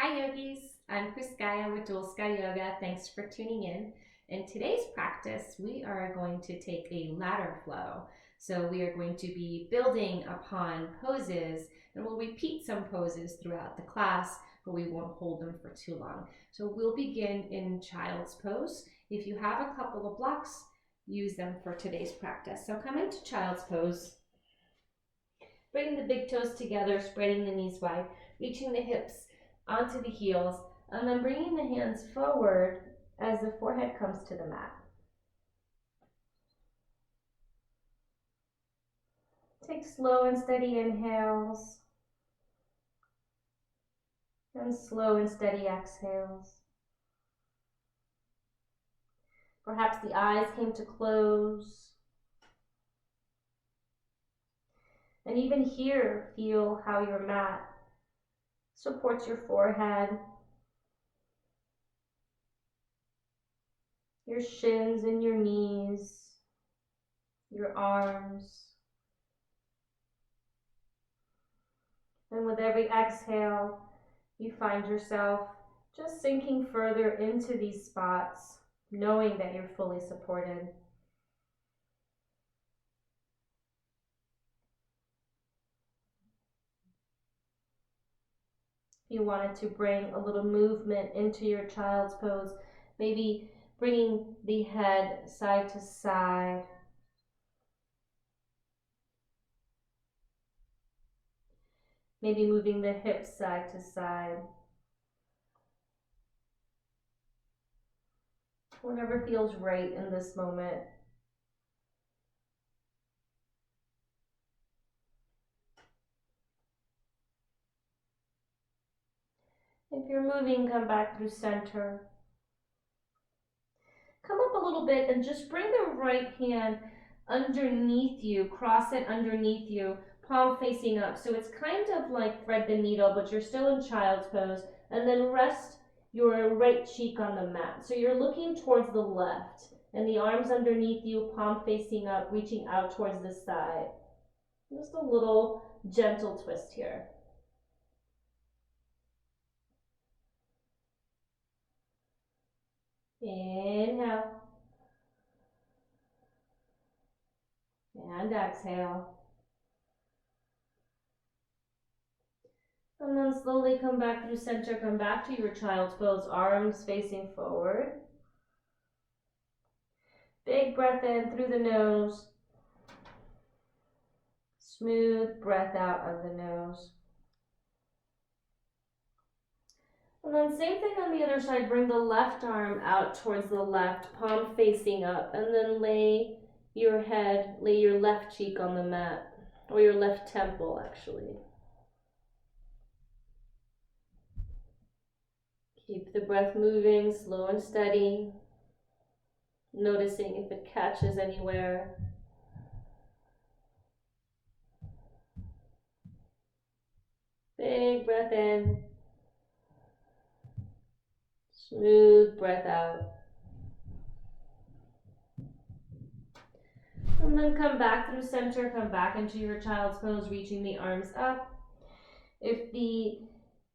Hi yogis, I'm Kriskaya with Dual Sky Yoga. Thanks for tuning in. In today's practice, we are going to take a ladder flow. So we are going to be building upon poses and we'll repeat some poses throughout the class, but we won't hold them for too long. So we'll begin in child's pose. If you have a couple of blocks, use them for today's practice. So come into child's pose. Bringing the big toes together, spreading the knees wide, reaching the hips onto the heels, and then bringing the hands forward as the forehead comes to the mat. Take slow and steady inhales and slow and steady exhales. Perhaps the eyes came to close. And even here, feel how your mat supports your forehead, your shins and your knees, your arms. And with every exhale, you find yourself just sinking further into these spots, knowing that you're fully supported. If you wanted to bring a little movement into your child's pose, maybe bringing the head side to side. Maybe moving the hips side to side. Whatever feels right in this moment. If you're moving, come back through center. Come up a little bit and just bring the right hand underneath you, cross it underneath you, palm facing up. So it's kind of like thread the needle, but you're still in child's pose. And then rest your right cheek on the mat. So you're looking towards the left and the arms underneath you, palm facing up, reaching out towards the side. Just a little gentle twist here. Inhale. And exhale. And then slowly come back through center, come back to your child's pose, arms facing forward. Big breath in through the nose. Smooth breath out of the nose. And then same thing on the other side, bring the left arm out towards the left, palm facing up, and then lay your left cheek on the mat, or your left temple actually. Keep the breath moving, slow and steady, noticing if it catches anywhere. Big breath in. Smooth breath out. And then come back through center, come back into your child's pose, reaching the arms up. If the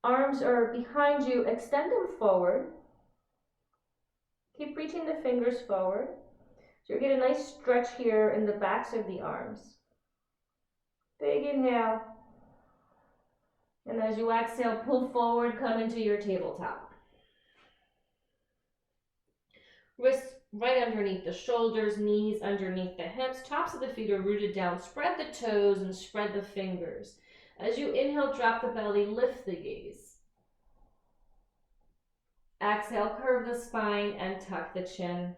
arms are behind you, extend them forward. Keep reaching the fingers forward. So you get a nice stretch here in the backs of the arms. Big inhale. And as you exhale, pull forward, come into your tabletop. Wrists right underneath the shoulders, knees underneath the hips, tops of the feet are rooted down. Spread the toes and spread the fingers. As you inhale, drop the belly, lift the gaze. Exhale, curve the spine and tuck the chin.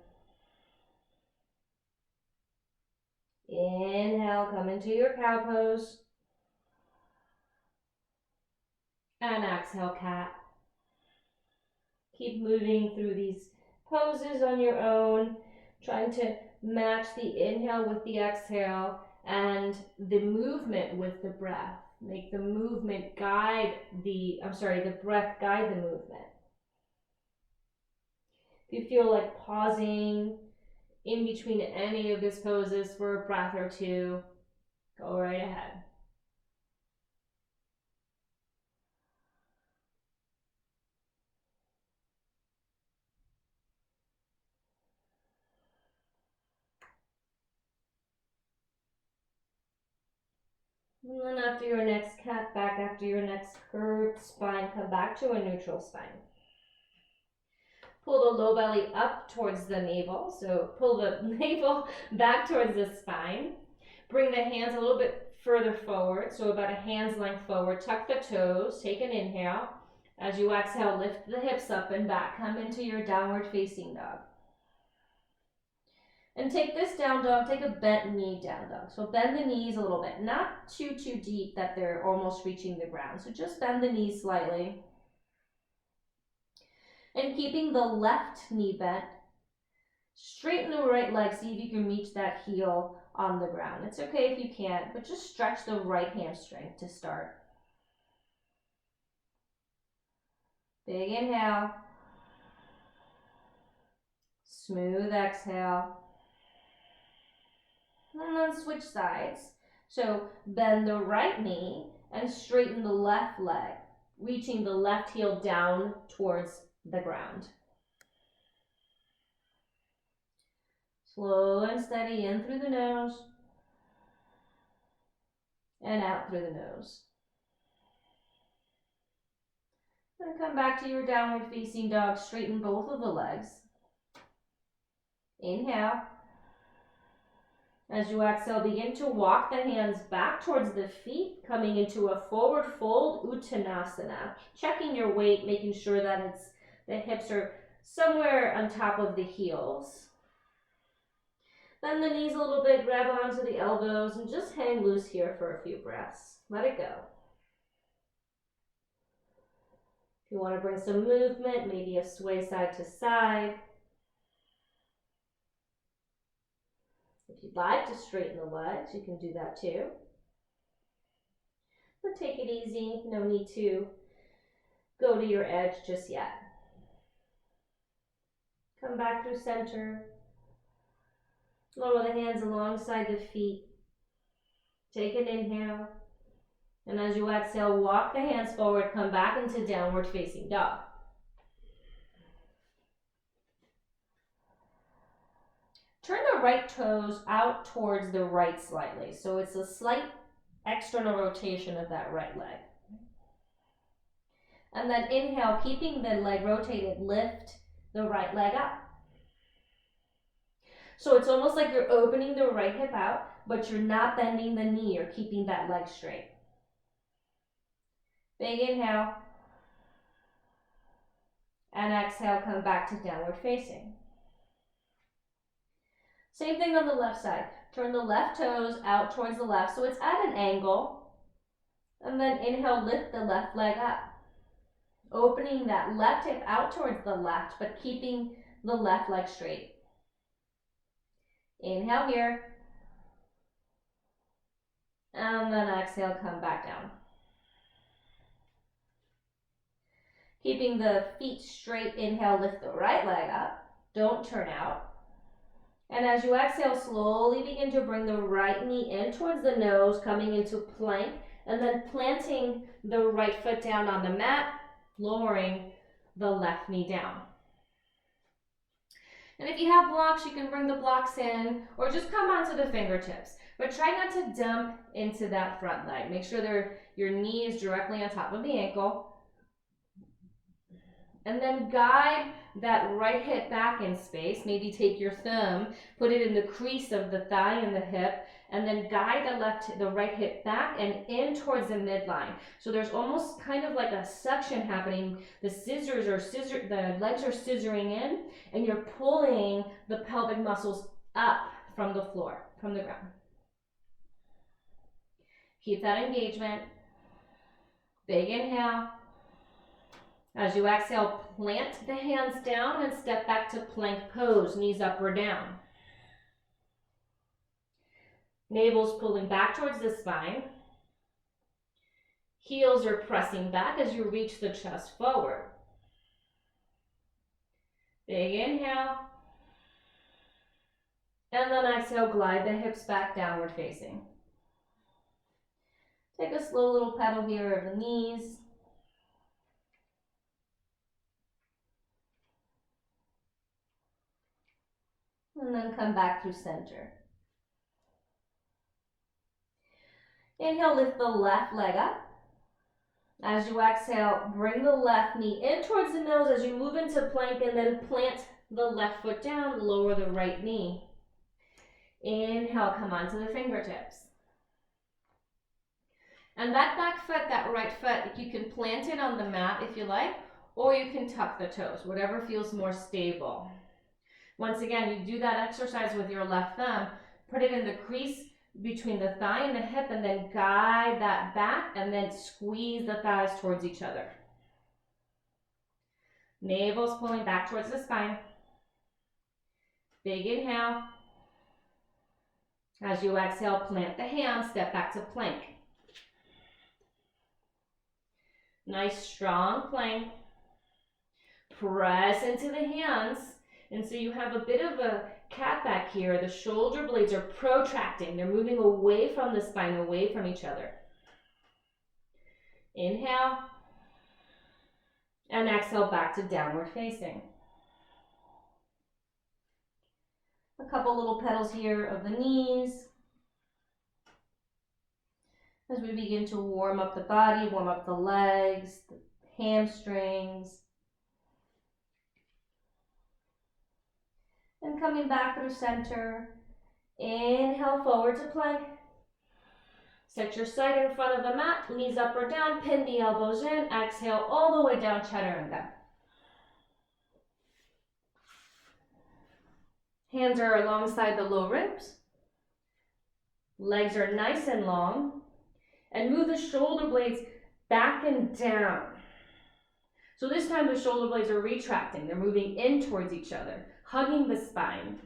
Inhale, come into your cow pose. And exhale, cat. Keep moving through these poses on your own, trying to match the inhale with the exhale and the movement with the breath. Make the movement guide the breath guide the movement. If you feel like pausing in between any of these poses for a breath or two, go right ahead. And then after your next cat back, after your next curved spine, come back to a neutral spine. Pull the low belly up towards the navel. So pull the navel back towards the spine. Bring the hands a little bit further forward, so about a hand's length forward. Tuck the toes, take an inhale. As you exhale, lift the hips up and back. Come into your downward facing dog. And take this down dog, take a bent knee down dog. So bend the knees a little bit, not too deep that they're almost reaching the ground. So just bend the knees slightly. And keeping the left knee bent, straighten the right leg, see if you can reach that heel on the ground. It's okay if you can't, but just stretch the right hamstring to start. Big inhale. Smooth exhale. And then switch sides. So bend the right knee and straighten the left leg, reaching the left heel down towards the ground. Slow and steady in through the nose and out through the nose. Then come back to your downward facing dog. Straighten both of the legs. Inhale. As you exhale, begin to walk the hands back towards the feet, coming into a forward fold, Uttanasana. Checking your weight, making sure that the hips are somewhere on top of the heels. Bend the knees a little bit, grab onto the elbows, and just hang loose here for a few breaths. Let it go. If you want to bring some movement, maybe a sway side to side. If you'd like to straighten the legs, you can do that too. But take it easy, no need to go to your edge just yet. Come back through center. Lower the hands alongside the feet. Take an inhale. And as you exhale, walk the hands forward, come back into downward facing dog. Turn the right toes out towards the right slightly. So it's a slight external rotation of that right leg. And then inhale, keeping the leg rotated, lift the right leg up. So it's almost like you're opening the right hip out, but you're not bending the knee. You're keeping that leg straight. Big inhale. And exhale, come back to downward facing. Same thing on the left side. Turn the left toes out towards the left, so it's at an angle. And then inhale, lift the left leg up. Opening that left hip out towards the left, but keeping the left leg straight. Inhale here. And then exhale, come back down. Keeping the feet straight, inhale, lift the right leg up. Don't turn out. And as you exhale, slowly begin to bring the right knee in towards the nose, coming into plank, and then planting the right foot down on the mat, lowering the left knee down. And if you have blocks, you can bring the blocks in or just come onto the fingertips. But try not to dump into that front leg. Make sure your knee is directly on top of the ankle. And then guide that right hip back in space. Maybe take your thumb, put it in the crease of the thigh and the hip, and then guide the right hip back and in towards the midline. So there's almost kind of like a suction happening. The legs are scissoring in, and you're pulling the pelvic muscles up from the floor, from the ground. Keep that engagement. Big inhale. As you exhale, plant the hands down and step back to plank pose, knees up or down. Navel's pulling back towards the spine. Heels are pressing back as you reach the chest forward. Big inhale. And then exhale, glide the hips back, downward facing. Take a slow little pedal here of the knees. And then come back through center. Inhale, lift the left leg up. As you exhale, bring the left knee in towards the nose as you move into plank, and then plant the left foot down, lower the right knee. Inhale, come onto the fingertips. And that back foot, that right foot, you can plant it on the mat if you like, or you can tuck the toes, whatever feels more stable. Once again, you do that exercise with your left thumb, put it in the crease between the thigh and the hip, and then guide that back, and then squeeze the thighs towards each other. Navel's pulling back towards the spine. Big inhale. As you exhale, plant the hands, step back to plank. Nice strong plank. Press into the hands. And so you have a bit of a cat back here. The shoulder blades are protracting. They're moving away from the spine, away from each other. Inhale. And exhale back to downward facing. A couple little pedals here of the knees. As we begin to warm up the body, warm up the legs, the hamstrings. And coming back through center. Inhale, forward to plank. Set your side in front of the mat, knees up or down, pin the elbows in. Exhale all the way down, chaturanga. Hands are alongside the low ribs. Legs are nice and long. And move the shoulder blades back and down. So this time the shoulder blades are retracting. They're moving in towards each other, hugging the spine.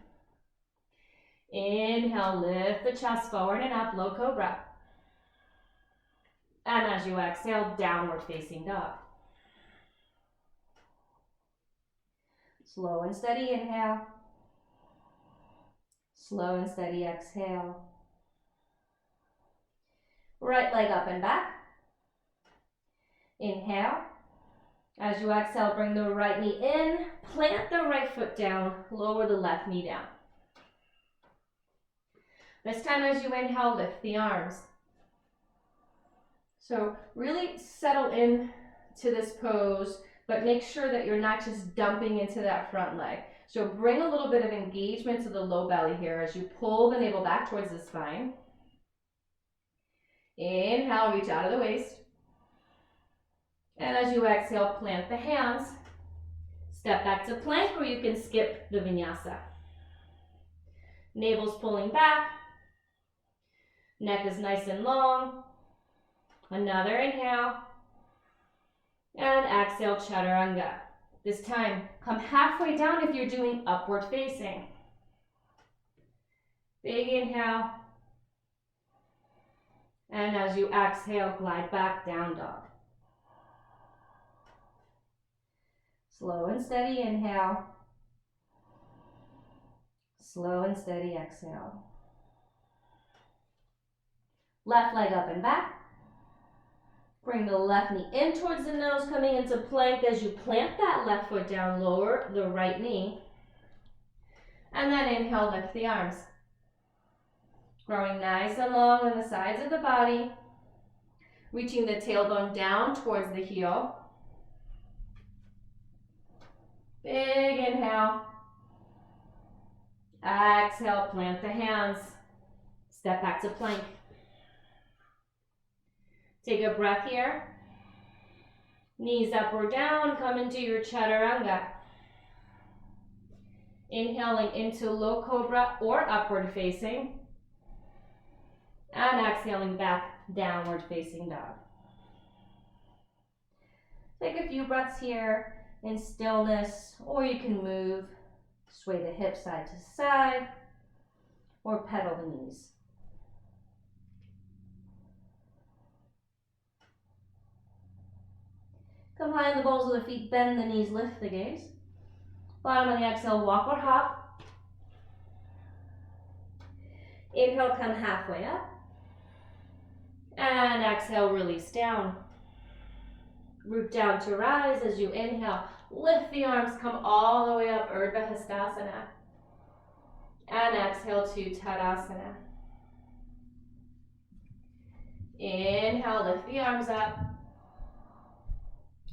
Inhale, lift the chest forward and up, low cobra. And as you exhale, downward facing dog. Slow and steady inhale. Slow and steady exhale. Right leg up and back. Inhale. As you exhale, bring the right knee in, plant the right foot down, lower the left knee down. This time as you inhale, lift the arms. So really settle in to this pose, but make sure that you're not just dumping into that front leg. So bring a little bit of engagement to the low belly here as you pull the navel back towards the spine. Inhale, reach out of the waist. And as you exhale, plant the hands. Step back to plank, or you can skip the vinyasa. Navel's pulling back. Neck is nice and long. Another inhale. And exhale, chaturanga. This time, come halfway down if you're doing upward facing. Big inhale. And as you exhale, glide back, down dog. Slow and steady inhale. Slow and steady exhale. Left leg up and back. Bring the left knee in towards the nose, coming into plank as you plant that left foot down, lower the right knee. And then inhale, lift the arms. Growing nice and long on the sides of the body. Reaching the tailbone down towards the heel. Big inhale. Exhale, plant the hands. Step back to plank. Take a breath here. Knees up or down, come into your chaturanga. Inhaling into low cobra or upward facing. And exhaling back, downward facing dog. Take a few breaths here in stillness, or you can move, sway the hips side to side, or pedal the knees. Come high in the balls of the feet, bend the knees, lift the gaze. Bottom of the exhale, walk or hop. Inhale, come halfway up. And exhale, release down. Root down to rise as you inhale. Lift the arms, come all the way up, Urdhva Hastasana. And exhale to Tadasana. Inhale, lift the arms up.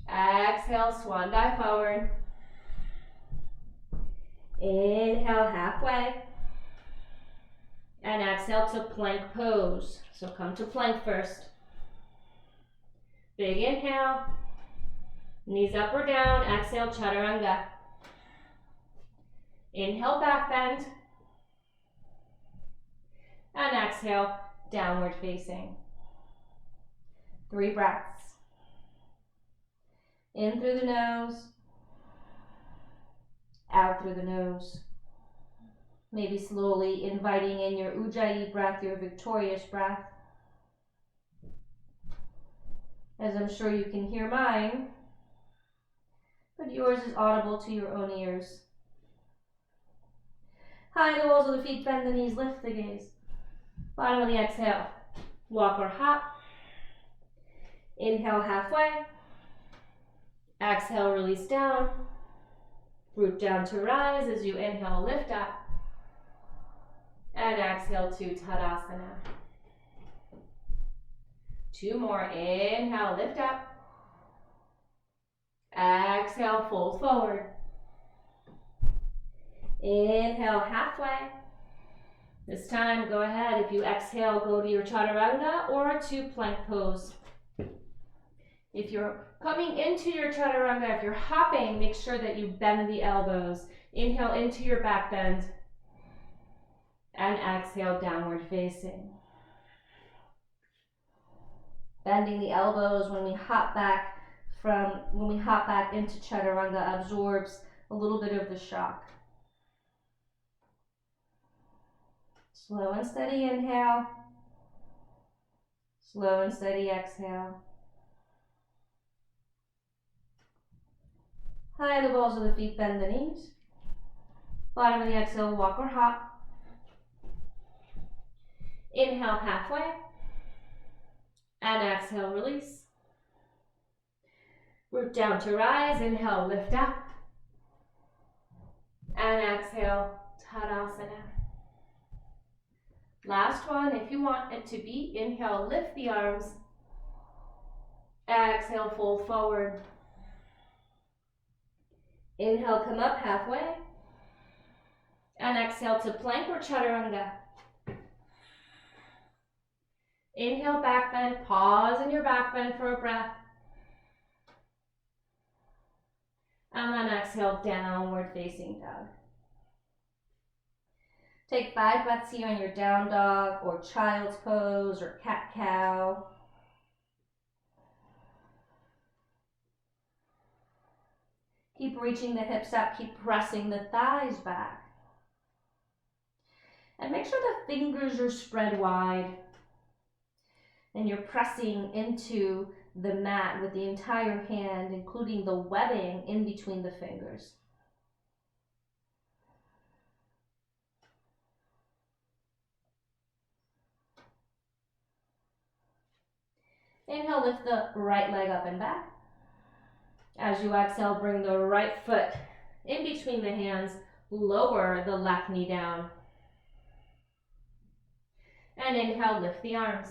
Exhale, swan dive forward. Inhale, halfway. And exhale to plank pose. So come to plank first. Big inhale. Knees up or down. Exhale, chaturanga. Inhale, back bend. And exhale, downward facing. 3 breaths. In through the nose. Out through the nose. Maybe slowly inviting in your Ujjayi breath, your victorious breath. As I'm sure you can hear mine, but yours is audible to your own ears. High the balls of the feet, bend the knees, lift the gaze. Bottom of the exhale, walk or hop. Inhale, halfway. Exhale, release down. Root down to rise as you inhale, lift up. And exhale to Tadasana. 2 more. Inhale, lift up. Exhale, fold forward. Inhale, halfway. This time, go ahead. If you exhale, go to your chaturanga or to plank pose. If you're coming into your chaturanga, if you're hopping, make sure that you bend the elbows. Inhale into your back bend. And exhale, downward facing. Bending the elbows when we hop back into chaturanga absorbs a little bit of the shock. Slow and steady inhale. Slow and steady exhale. High the balls of the feet, bend the knees. Bottom of the exhale, walk or hop. Inhale, halfway. And exhale, release. Root down to rise. Inhale, lift up. And exhale, Tadasana. Last one, if you want it to be, inhale, lift the arms. Exhale, fold forward. Inhale, come up halfway. And exhale to plank or chaturanga. Inhale, back bend. Pause in your back bend for a breath. And then exhale, downward facing dog. Take 5 breaths here in your down dog or child's pose or cat cow. Keep reaching the hips up, keep pressing the thighs back. And make sure the fingers are spread wide. And you're pressing into the mat with the entire hand, including the webbing in between the fingers. Inhale, lift the right leg up and back. As you exhale, bring the right foot in between the hands, lower the left knee down. And inhale, lift the arms.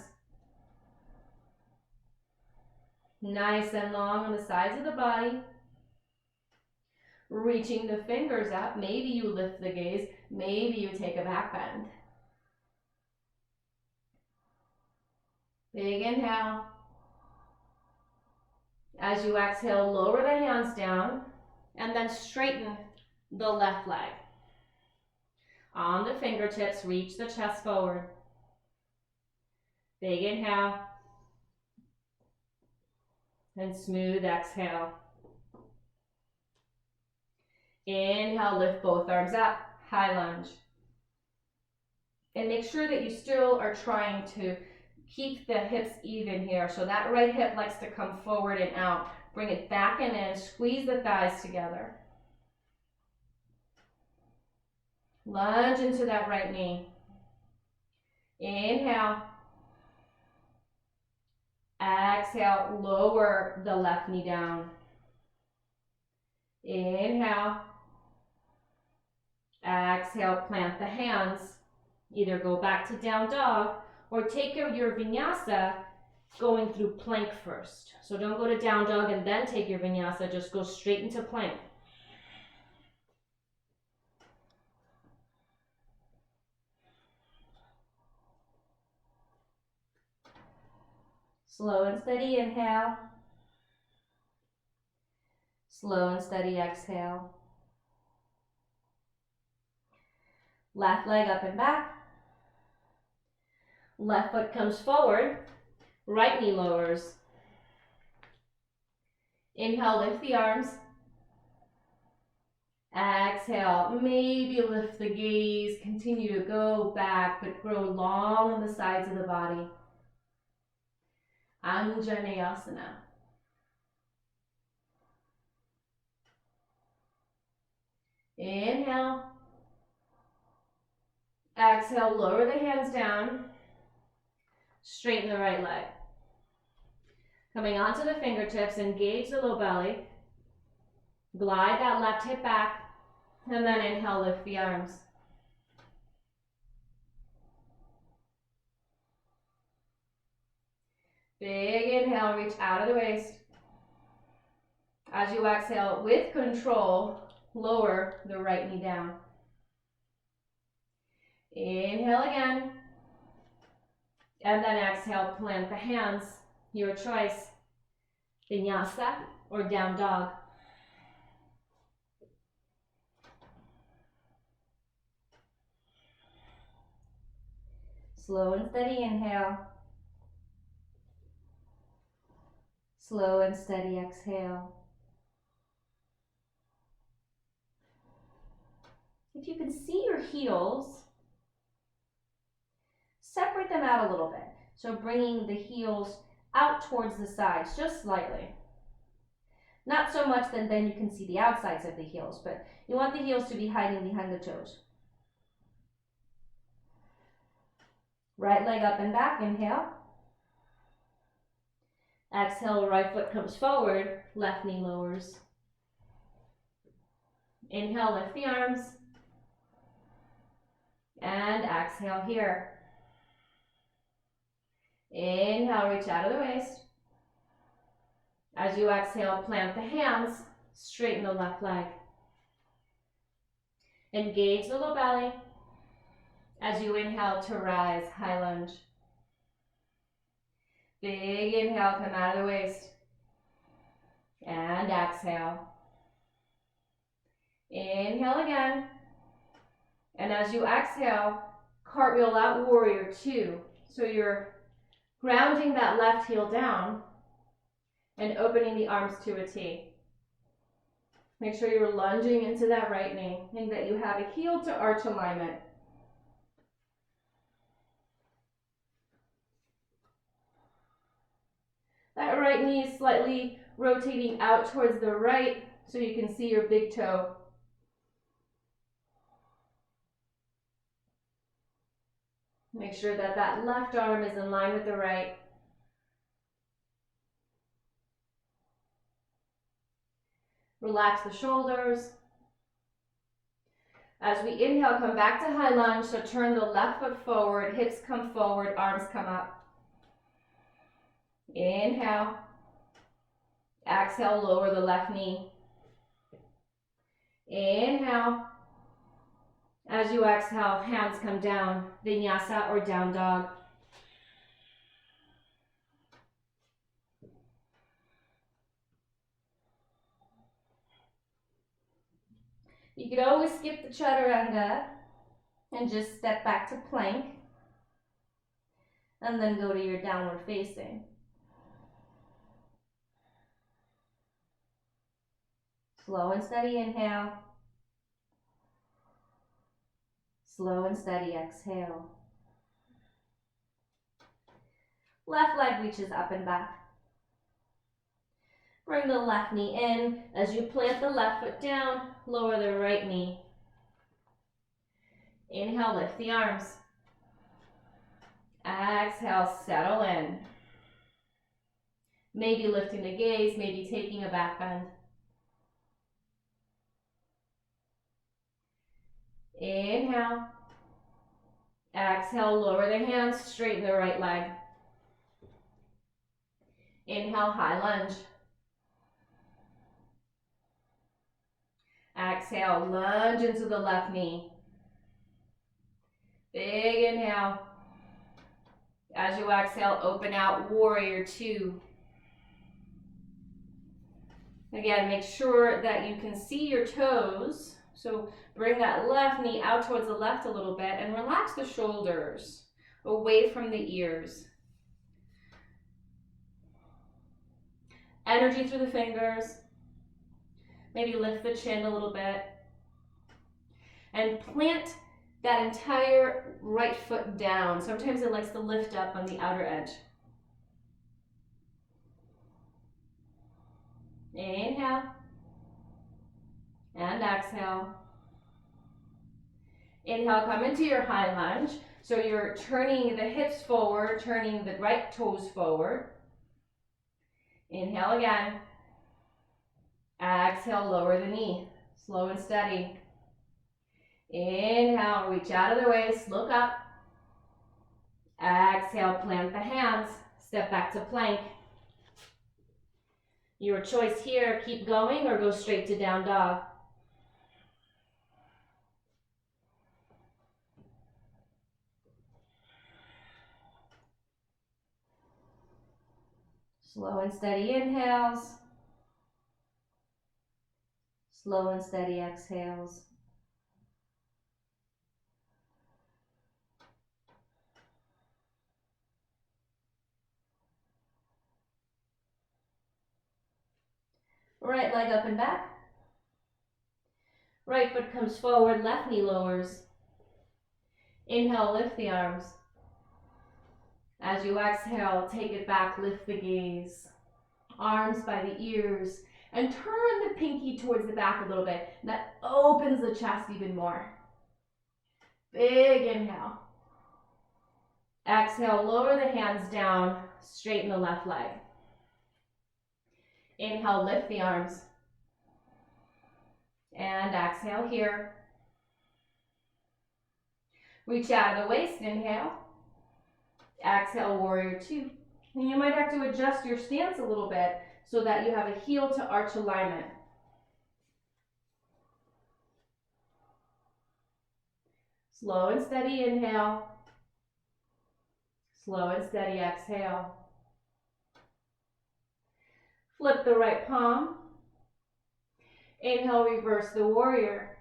Nice and long on the sides of the body. Reaching the fingers up. Maybe you lift the gaze. Maybe you take a back bend. Big inhale. As you exhale, lower the hands down and then straighten the left leg. On the fingertips, reach the chest forward. Big inhale. And smooth exhale. Inhale, lift both arms up, high lunge. And make sure that you still are trying to keep the hips even here. So that right hip likes to come forward and out. Bring it back and in, squeeze the thighs together. Lunge into that right knee. Inhale. Exhale, lower the left knee down. Inhale. Exhale, plant the hands. Either go back to down dog or take your vinyasa going through plank first. So don't go to down dog and then take your vinyasa, just go straight into plank. Slow and steady inhale. Slow and steady exhale. Left leg up and back. Left foot comes forward. Right knee lowers. Inhale, lift the arms. Exhale, maybe lift the gaze. Continue to go back, but grow long on the sides of the body. Anjaneyasana. Inhale. Exhale, lower the hands down. Straighten the right leg. Coming onto the fingertips, engage the low belly. Glide that left hip back. And then inhale, lift the arms. Big inhale, reach out of the waist. As you exhale, with control, lower the right knee down. Inhale again. And then exhale, plant the hands. Your choice. Vinyasa or down dog. Slow and steady inhale. Slow and steady exhale. If you can see your heels, separate them out a little bit. So bringing the heels out towards the sides, just slightly. Not so much that then you can see the outsides of the heels, but you want the heels to be hiding behind the toes. Right leg up and back, inhale. Exhale, right foot comes forward, left knee lowers. Inhale, lift the arms. And exhale here. Inhale, reach out of the waist. As you exhale, plant the hands, straighten the left leg. Engage the low belly. As you inhale to rise, high lunge. Big inhale, come out of the waist. And exhale. Inhale again. And as you exhale, cartwheel out, warrior two. So you're grounding that left heel down and opening the arms to a T. Make sure you're lunging into that right knee and that you have a heel to arch alignment. That right knee is slightly rotating out towards the right so you can see your big toe. Make sure that that left arm is in line with the right. Relax the shoulders. As we inhale, come back to high lunge, so turn the left foot forward, hips come forward, arms come up. Inhale. Exhale, lower the left knee. Inhale. As you exhale, hands come down, Vinyasa or down dog. You could always skip the chaturanga and just step back to plank and then go to your downward facing. Slow and steady inhale. Slow and steady exhale. Left leg reaches up and back. Bring the left knee in. As you plant the left foot down, lower the right knee. Inhale, lift the arms. Exhale, settle in. Maybe lifting the gaze, maybe taking a back bend. Inhale. Exhale, lower the hands, straighten the right leg. Inhale, high lunge. Exhale, lunge into the left knee. Big inhale. As you exhale, open out, warrior two. Again, make sure that you can see your toes. So bring that left knee out towards the left a little bit and relax the shoulders away from the ears. Energy through the fingers. Maybe lift the chin a little bit. And plant that entire right foot down. Sometimes it likes to lift up on the outer edge. Inhale. And exhale. Inhale, come into your high lunge. So you're turning the hips forward, turning the right toes forward. Inhale again. Exhale, lower the knee. Slow and steady. Inhale, reach out of the waist, look up. Exhale, plant the hands. Step back to plank. Your choice here, keep going or go straight to down dog. Slow and steady inhales. Slow and steady exhales. Right leg up and back. Right foot comes forward, left knee lowers. Inhale, lift the arms. As you exhale, take it back, lift the gaze. Arms by the ears. And turn the pinky towards the back a little bit. That opens the chest even more. Big inhale. Exhale, lower the hands down, straighten the left leg. Inhale, lift the arms. And exhale here. Reach out of the waist, inhale. Exhale, warrior two. And you might have to adjust your stance a little bit so that you have a heel to arch alignment. Slow and steady inhale. Slow and steady exhale. Flip the right palm. Inhale, reverse the warrior.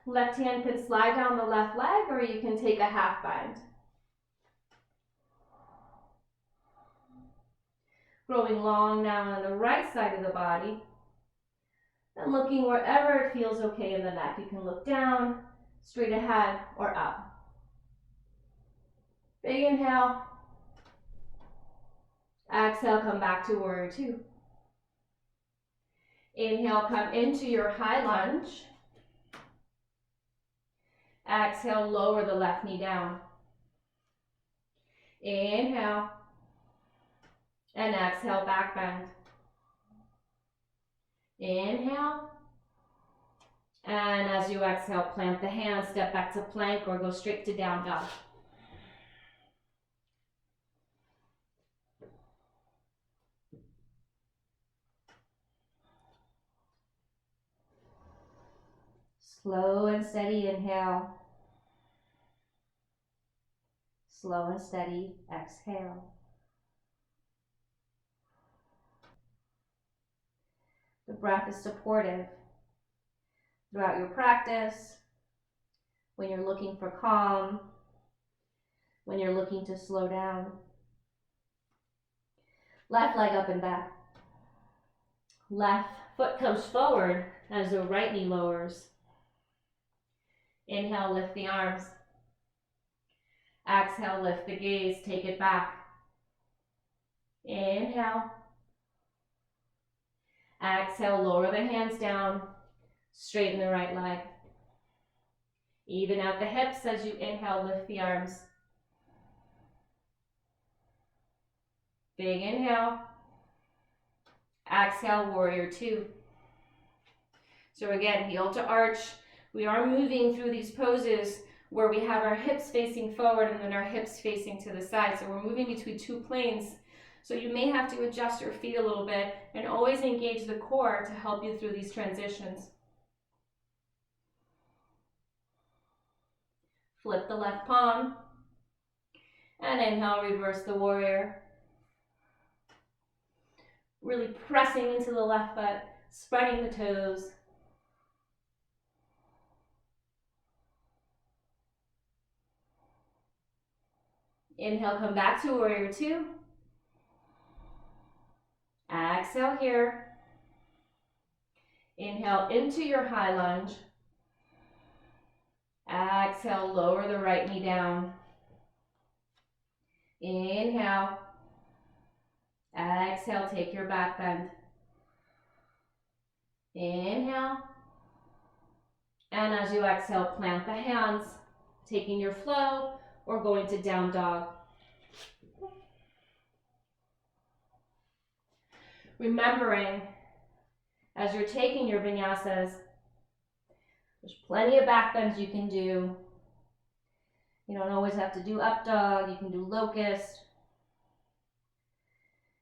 Left hand can slide down the left leg or you can take a half bind. Growing long now on the right side of the body. And looking wherever it feels okay in the neck. You can look down, straight ahead, or up. Big inhale. Exhale, come back to warrior two. Inhale, come into your high lunge. Exhale, lower the left knee down. Inhale. And exhale, back bend. Inhale. And as you exhale, plant the hands, step back to plank or go straight to down dog. Slow and steady inhale. Slow and steady exhale. The breath is supportive throughout your practice, when you're looking for calm, when you're looking to slow down. Left leg up and back. Left foot comes forward as the right knee lowers. Inhale, lift the arms. Exhale, lift the gaze, take it back. Inhale. Exhale, lower the hands down, straighten the right leg. Even out the hips as you inhale, lift the arms. Big inhale. Exhale, warrior two. So again, heel to arch. We are moving through these poses where we have our hips facing forward and then our hips facing to the side. So we're moving between two planes. So you may have to adjust your feet a little bit and always engage the core to help you through these transitions. Flip the left palm and inhale, reverse the warrior. Really pressing into the left foot, spreading the toes. Inhale, come back to warrior two. Exhale here. Inhale into your high lunge. Exhale, lower the right knee down. Inhale. Exhale, take your back bend. Inhale. And as you exhale, plant the hands, taking your flow or going to down dog. Remembering, as you're taking your vinyasas, there's plenty of back bends you can do. You don't always have to do up dog. You can do locust.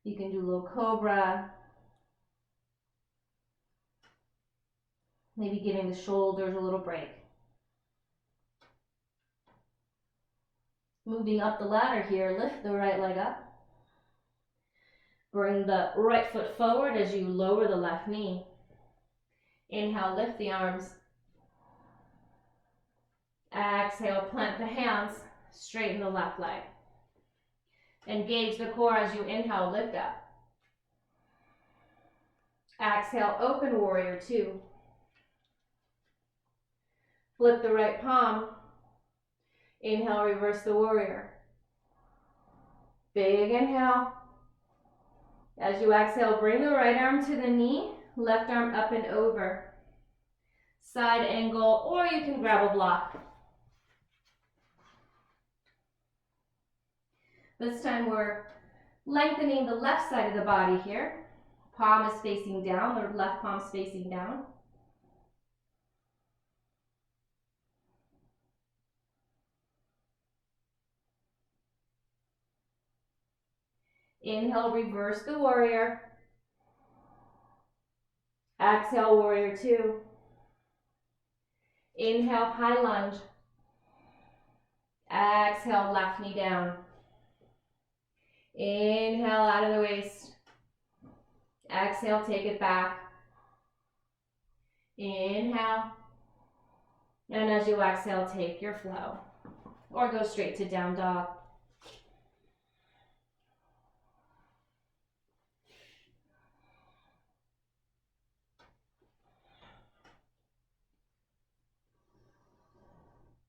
You can do low cobra. Maybe giving the shoulders a little break. Moving up the ladder here, lift the right leg up. Bring the right foot forward as you lower the left knee. Inhale, lift the arms. Exhale, plant the hands, straighten the left leg. Engage the core as you inhale, lift up. Exhale, open warrior two. Flip the right palm. Inhale, reverse the warrior. Big inhale. As you exhale, bring the right arm to the knee, left arm up and over. Side angle, or you can grab a block. This time we're lengthening the left side of the body here. Palm is facing down, the left palm is facing down. Inhale, reverse the warrior. Exhale, warrior two. Inhale, high lunge. Exhale, left knee down. Inhale, out of the waist. Exhale, take it back. Inhale. And as you exhale, take your flow. Or go straight to down dog.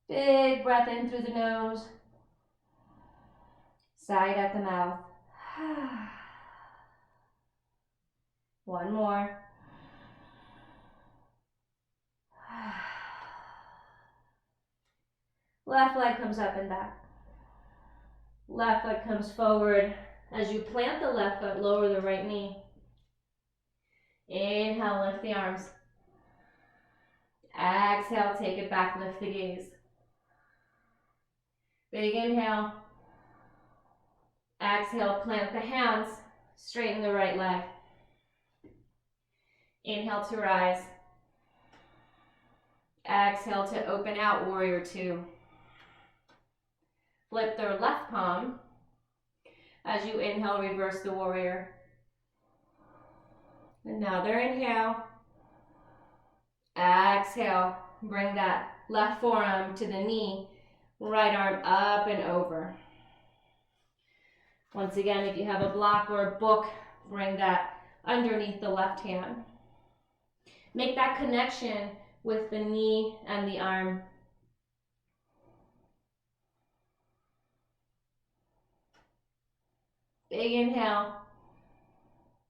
Big breath in through the nose. Side at the mouth. One more. Left leg comes up and back. Left foot comes forward. As you plant the left foot, lower the right knee. Inhale, lift the arms. Exhale, take it back, lift the gaze. Big inhale. Exhale, plant the hands, straighten the right leg. Inhale to rise. Exhale to open out, warrior two. Flip the left palm. As you inhale, reverse the warrior. Another inhale. Exhale, bring that left forearm to the knee, right arm up and over. Once again, if you have a block or a book, bring that underneath the left hand. Make that connection with the knee and the arm. Big inhale.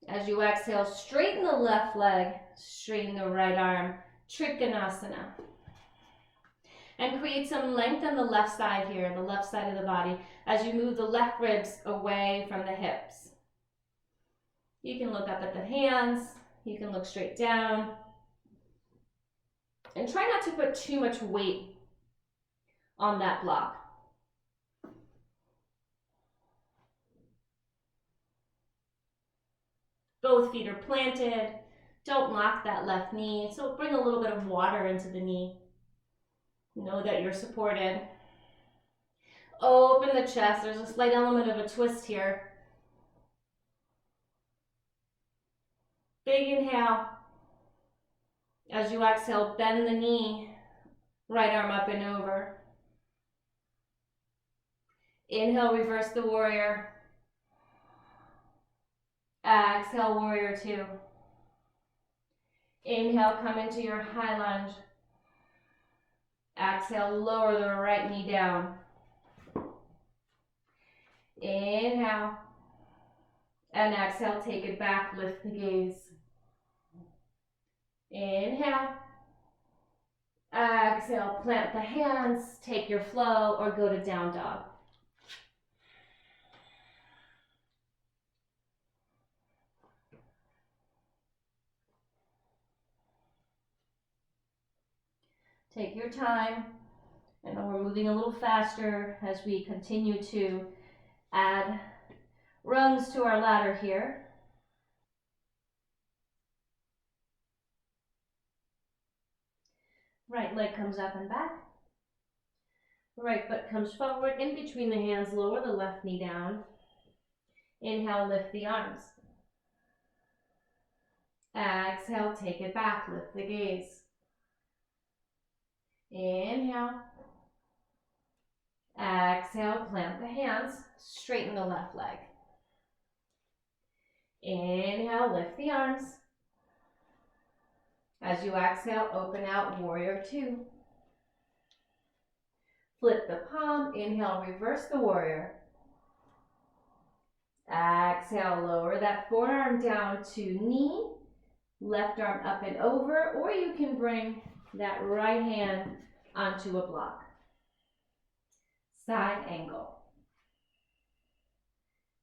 As you exhale, straighten the left leg, straighten the right arm, Trikonasana. And create some length on the left side here, the left side of the body, as you move the left ribs away from the hips. You can look up at the hands, you can look straight down. And try not to put too much weight on that block. Both feet are planted. Don't lock that left knee. So bring a little bit of water into the knee. Know that you're supported. Open the chest. There's a slight element of a twist here. Big inhale. As you exhale, bend the knee. Right arm up and over. Inhale, reverse the warrior. Exhale, warrior two. Inhale, come into your high lunge. Exhale, lower the right knee down. Inhale. And exhale, take it back, lift the gaze. Inhale. Exhale, plant the hands, take your flow, or go to down dog. Take your time. I know we're moving a little faster as we continue to add rungs to our ladder here. Right leg comes up and back. Right foot comes forward, in between the hands, lower the left knee down. Inhale, lift the arms. Exhale, take it back, lift the gaze. Inhale. Exhale, plant the hands, straighten the left leg. Inhale, lift the arms. As you exhale, open out, warrior two. Flip the palm, inhale, reverse the warrior. Exhale, lower that forearm down to knee, left arm up and over, or you can bring that right hand onto a block. Side angle.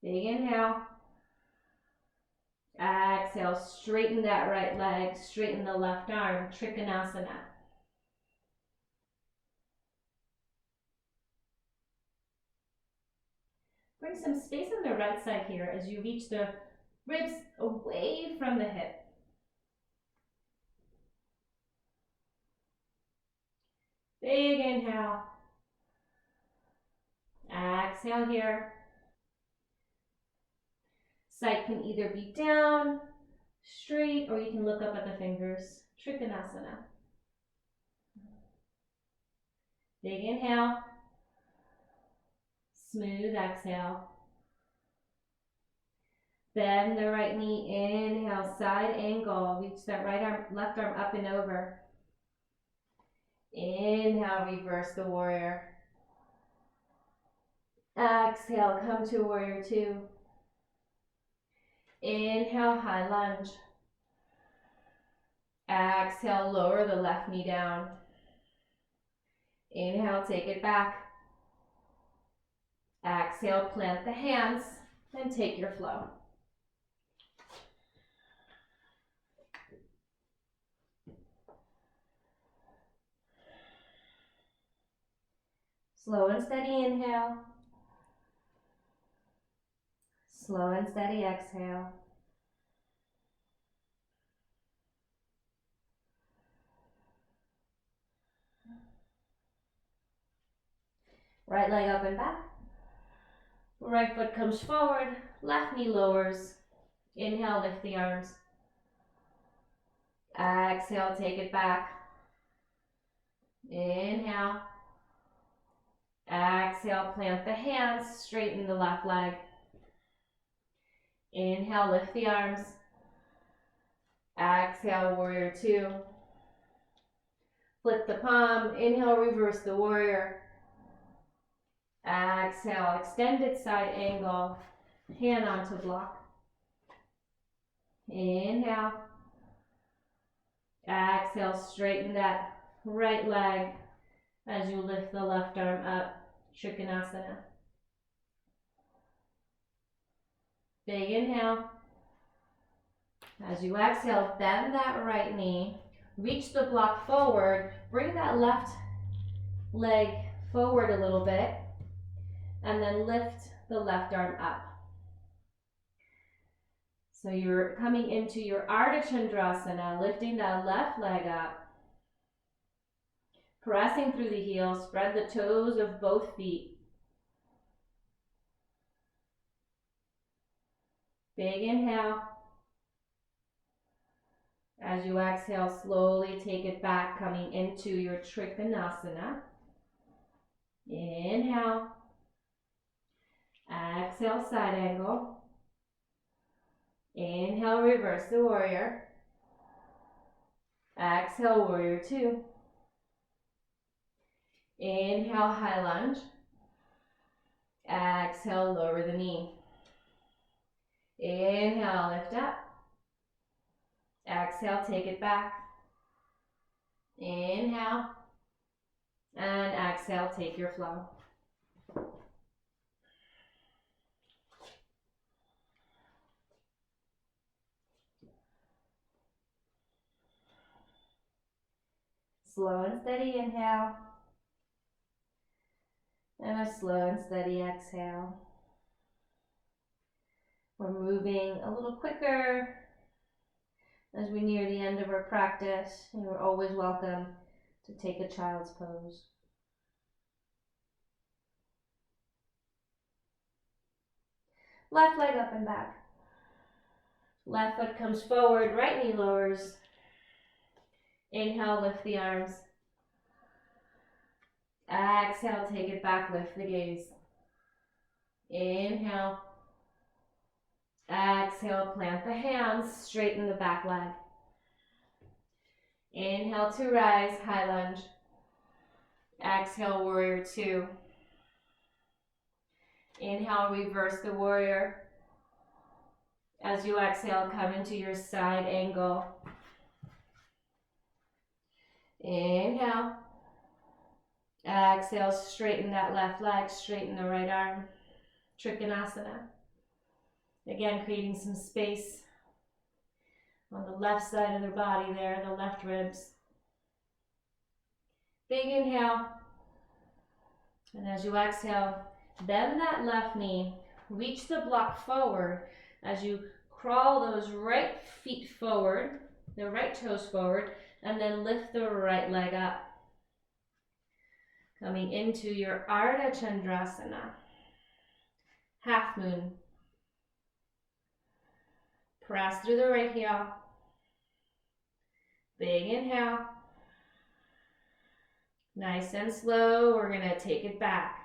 Big inhale. Exhale, straighten that right leg, straighten the left arm, Trikonasana. Bring some space on the right side here as you reach the ribs away from the hip. Big inhale. Exhale here. Sight can either be down, straight, or you can look up at the fingers. Trikonasana. Big inhale. Smooth exhale. Bend the right knee, inhale, side angle. Reach that right arm, left arm up and over. Inhale, reverse the warrior. Exhale, come to warrior two. Inhale, high lunge. Exhale, lower the left knee down. Inhale, take it back. Exhale, plant the hands and take your flow. Slow and steady inhale. Slow and steady exhale. Right leg up and back. Right foot comes forward, left knee lowers. Inhale, lift the arms. Exhale, take it back. Inhale. Exhale, plant the hands, straighten the left leg. Inhale, lift the arms. Exhale, warrior two. Flip the palm, inhale, reverse the warrior. Exhale, extended side angle, hand onto block. Inhale. Exhale, straighten that right leg as you lift the left arm up, Trikonasana. Big inhale. As you exhale, bend that right knee, reach the block forward, bring that left leg forward a little bit, and then lift the left arm up. So you're coming into your Ardha Chandrasana, lifting that left leg up, pressing through the heels, spread the toes of both feet. Big inhale. As you exhale, slowly take it back, coming into your Trikonasana. Inhale. Exhale, side angle. Inhale, reverse the warrior. Exhale, warrior two. Inhale, high lunge. Exhale, lower the knee. Inhale, lift up. Exhale, take it back. Inhale. And exhale, take your flow. Slow and steady inhale. And a slow and steady exhale. We're moving a little quicker as we near the end of our practice. You're always welcome to take a child's pose. Left leg up and back. Left foot comes forward, right knee lowers. Inhale, lift the arms. Exhale, take it back, lift the gaze. Inhale. Exhale, plant the hands, straighten the back leg. Inhale to rise, high lunge. Exhale, warrior two. Inhale, reverse the warrior. As you exhale, come into your side angle. Inhale. Exhale, straighten that left leg, straighten the right arm. Trikonasana. Again, creating some space on the left side of the body there, the left ribs. Big inhale. And as you exhale, bend that left knee. Reach the block forward as you crawl those right feet forward, the right toes forward, and then lift the right leg up. Coming into your Ardha Chandrasana. Half moon. Press through the right heel. Big inhale. Nice and slow, we're going to take it back.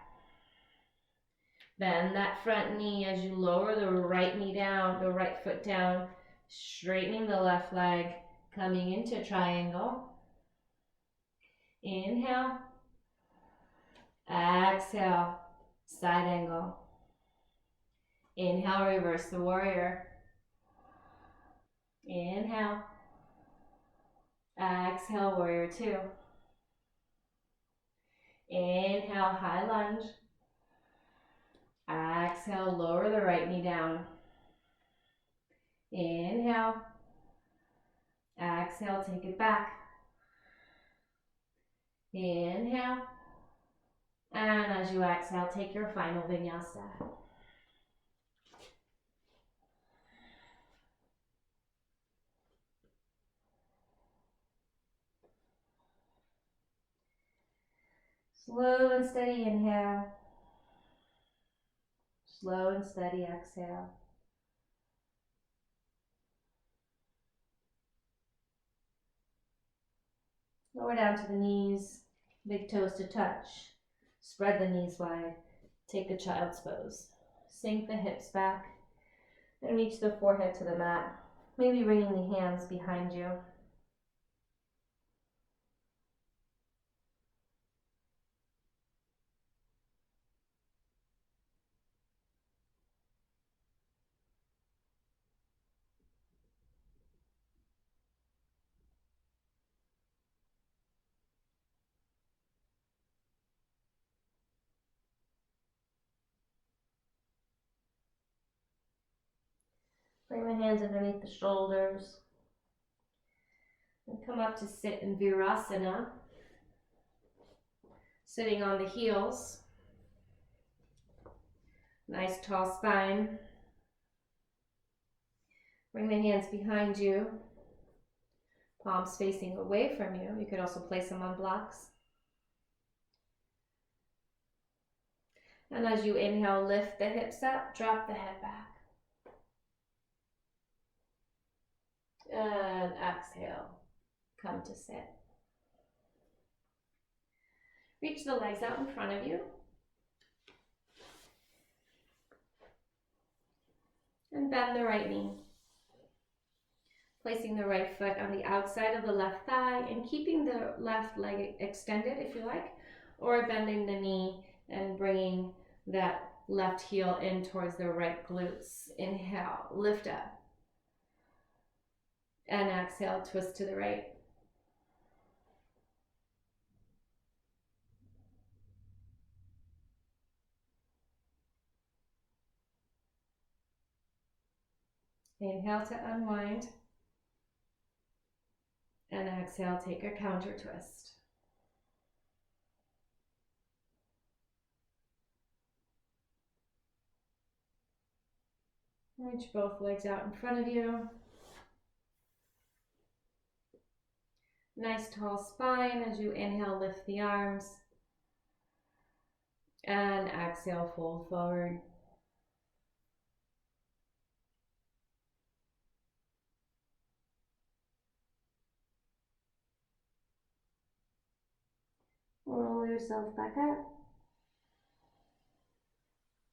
Bend that front knee as you lower the right knee down, the right foot down, straightening the left leg, coming into triangle. Inhale. Exhale, side angle. Inhale, reverse the warrior. Inhale. Exhale, warrior two. Inhale, high lunge. Exhale, lower the right knee down. Inhale. Exhale, take it back. Inhale. And as you exhale, take your final vinyasa. Slow and steady inhale. Slow and steady exhale. Lower down to the knees, big toes to touch. Spread the knees wide. Take a child's pose. Sink the hips back and reach the forehead to the mat. Maybe bringing the hands behind you. Bring the hands underneath the shoulders. And come up to sit in Virasana. Sitting on the heels. Nice tall spine. Bring the hands behind you, palms facing away from you. You could also place them on blocks. And as you inhale, lift the hips up, drop the head back. And exhale, come to sit. Reach the legs out in front of you. And bend the right knee. Placing the right foot on the outside of the left thigh and keeping the left leg extended if you like, or bending the knee and bringing that left heel in towards the right glutes. Inhale, lift up. And exhale, twist to the right. Inhale to unwind. And exhale, take a counter twist. Reach both legs out in front of you. Nice tall spine as you inhale, lift the arms. And exhale, fold forward. Roll yourself back up.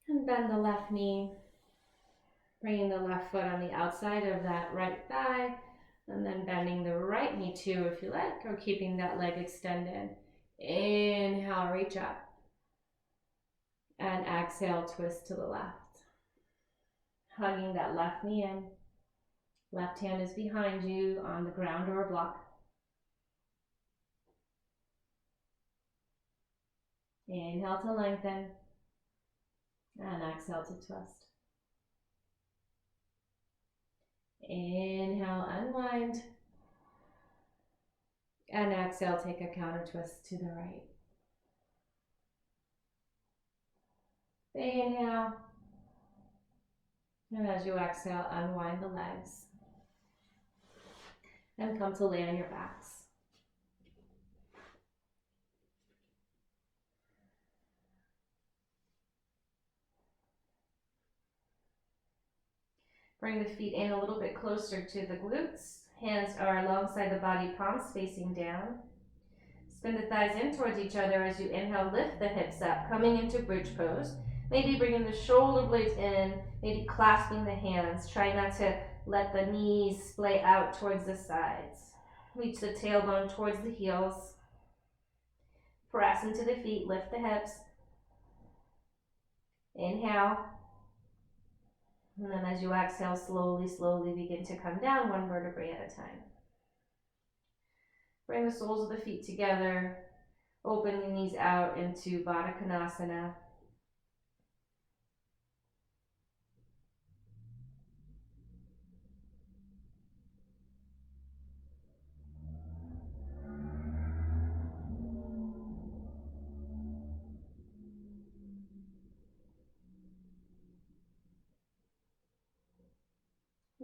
And bend the left knee. Bringing the left foot on the outside of that right thigh. And then bending the right knee too if you like, or keeping that leg extended. Inhale, reach up. And exhale, twist to the left. Hugging that left knee in. Left hand is behind you on the ground or a block. Inhale to lengthen. And exhale to twist. Inhale, unwind. And exhale, take a counter twist to the right. Inhale. And as you exhale, unwind the legs. And come to lay on your backs. Bring the feet in a little bit closer to the glutes. Hands are alongside the body, palms facing down. Spin the thighs in towards each other as you inhale, lift the hips up, coming into bridge pose. Maybe bringing the shoulder blades in, maybe clasping the hands. Try not to let the knees splay out towards the sides. Reach the tailbone towards the heels. Press into the feet, lift the hips. Inhale. And then as you exhale, slowly begin to come down one vertebrae at a time. Bring the soles of the feet together. Open the knees out into Baddha Konasana.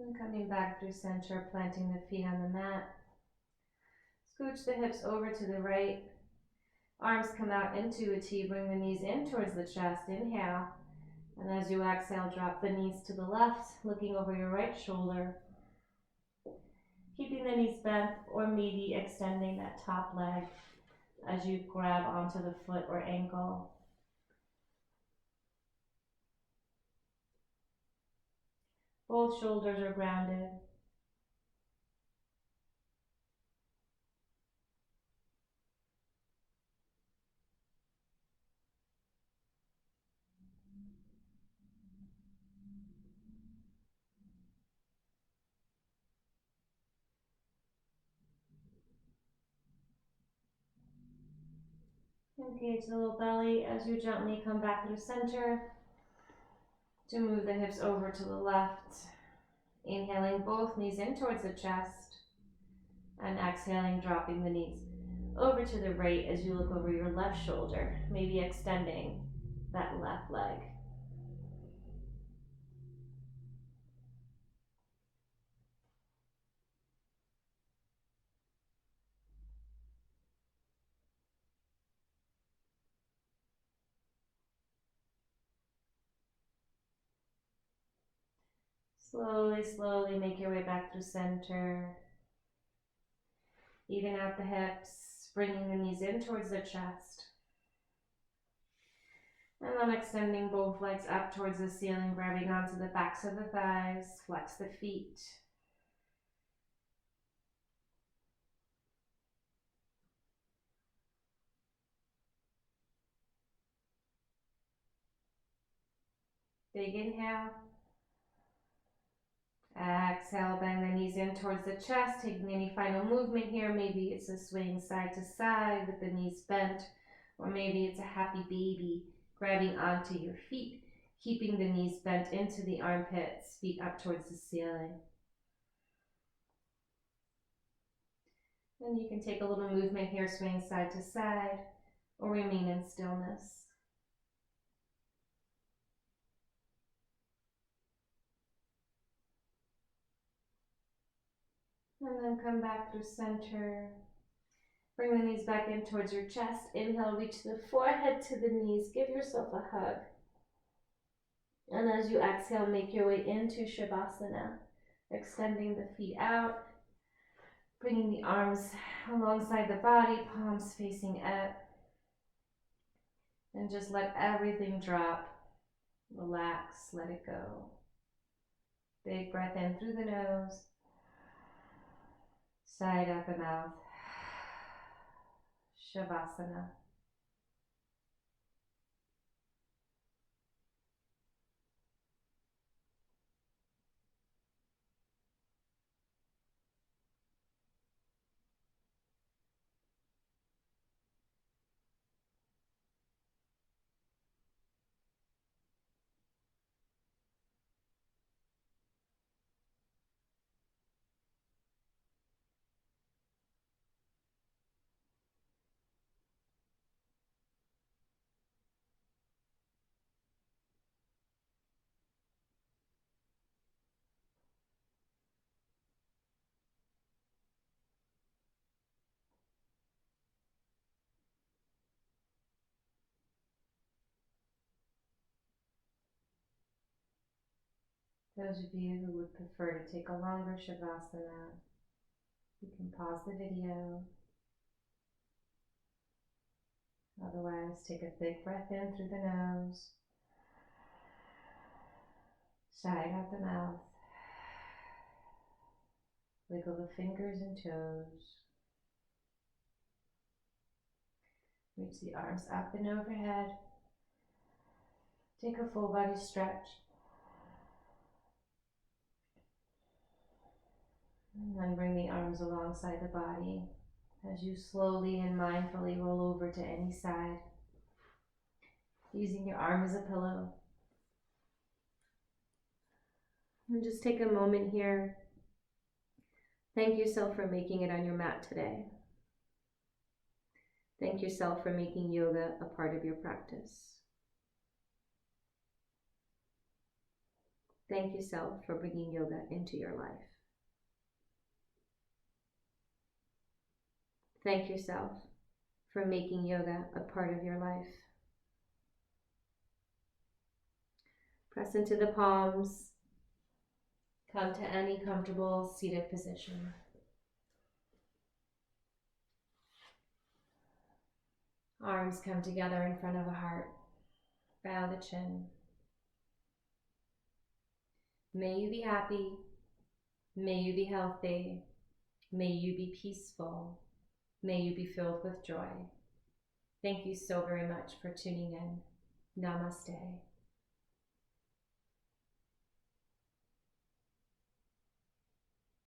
And coming back through center, planting the feet on the mat. Scooch the hips over to the right. Arms come out into a T. Bring the knees in towards the chest. Inhale. And as you exhale, drop the knees to the left, looking over your right shoulder. Keeping the knees bent or maybe extending that top leg as you grab onto the foot or ankle. Both shoulders are grounded. Engage the little belly as you gently come back through center to move the hips over to the left. Inhaling both knees in towards the chest and exhaling, dropping the knees over to the right as you look over your left shoulder, maybe extending that left leg. Slowly, slowly make your way back through center. Even out the hips, bringing the knees in towards the chest. And then extending both legs up towards the ceiling, grabbing onto the backs of the thighs. Flex the feet. Big inhale. Exhale, bend the knees in towards the chest, taking any final movement here. Maybe it's a swing side to side with the knees bent, or maybe it's a happy baby grabbing onto your feet, keeping the knees bent into the armpits, feet up towards the ceiling. And you can take a little movement here, swing side to side, or remain in stillness. And then come back through center. Bring the knees back in towards your chest. Inhale, reach the forehead to the knees. Give yourself a hug. And as you exhale, make your way into Shavasana, extending the feet out, bringing the arms alongside the body, palms facing up. And just let everything drop. Relax, let it go. Big breath in through the nose. Side out the mouth. Shavasana. Those of you who would prefer to take a longer Shavasana, you can pause the video. Otherwise, take a big breath in through the nose. Side out the mouth. Wiggle the fingers and toes. Reach the arms up and overhead. Take a full body stretch. And then bring the arms alongside the body as you slowly and mindfully roll over to any side, using your arm as a pillow. And just take a moment here. Thank yourself for making it on your mat today. Thank yourself for making yoga a part of your practice. Thank yourself for bringing yoga into your life. Thank yourself for making yoga a part of your life. Press into the palms. Come to any comfortable seated position. Arms come together in front of the heart. Bow the chin. May you be happy. May you be healthy. May you be peaceful. May you be filled with joy. Thank you so very much for tuning in. Namaste.